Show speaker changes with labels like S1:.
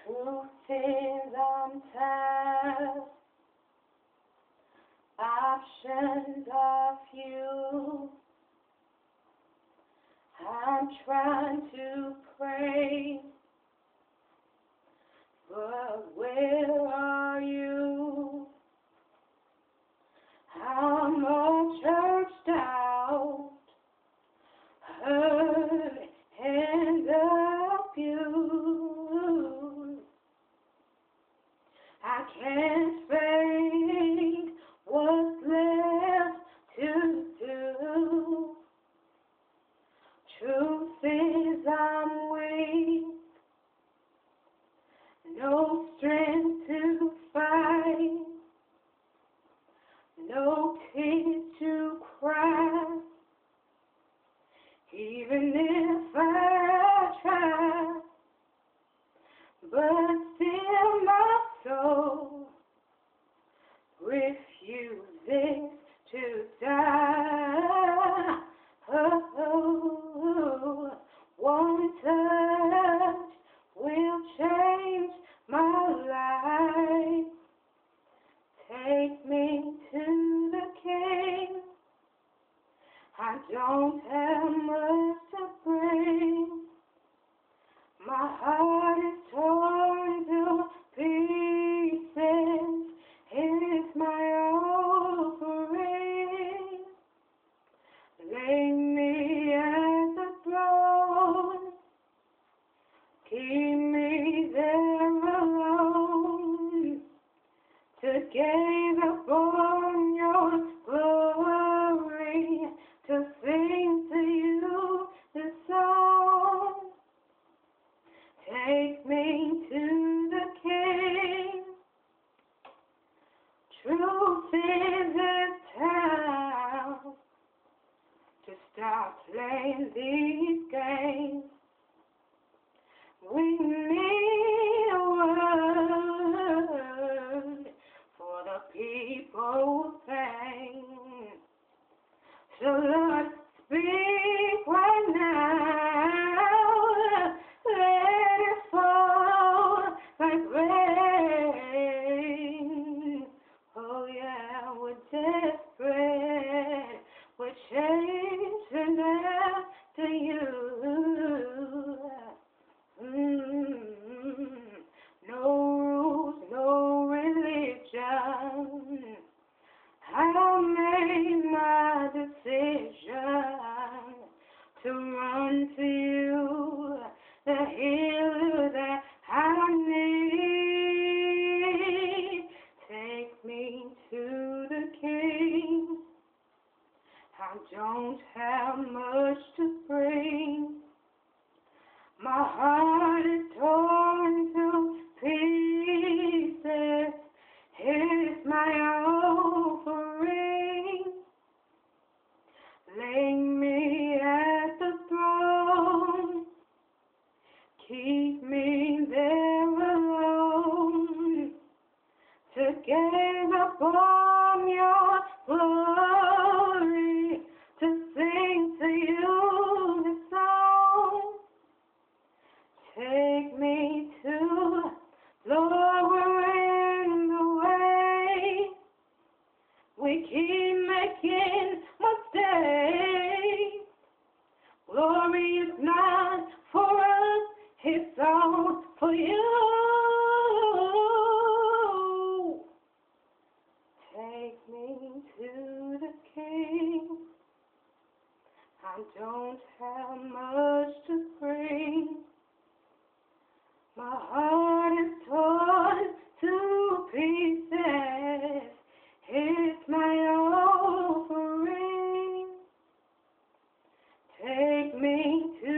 S1: Truth is I'm tired. Options are few. I'm trying to pray, but where are you? I'm all churched out, hurt and abused. I can't think what's left to do. Truth is I'm weak, no strength to fight, no tears to cry. Even if I try, but still my soul refuses to die. Oh, one touch will change my life. Take me to the King. I don't have much to bring. My heart is torn to pieces. It's my offering. Lay me at the throne. Keep me there alone to gaze upon your glory, to sing to you this song. Take me to the King. Truth is it's time to stop playing these games. We need a word for the people's pain. So Lord, speak right now. Let it fall like rain. Oh yeah, we're desperate. We're chasing after you. No rules, no religion. I made my decision to run to you, the healer that I need. Take me to the King. I don't have much to bring. My heart is torn to pieces. Here's my offering. Lay me at the throne. Keep me there alone to gaze upon your glory, to sing to you the song. Take me to, Lord, we're in the way. We keep making mistakes. Glory is not for us, it's all for you. Take me to the King. I don't have much to bring. My heart is torn to pieces. It's my offering. Take me to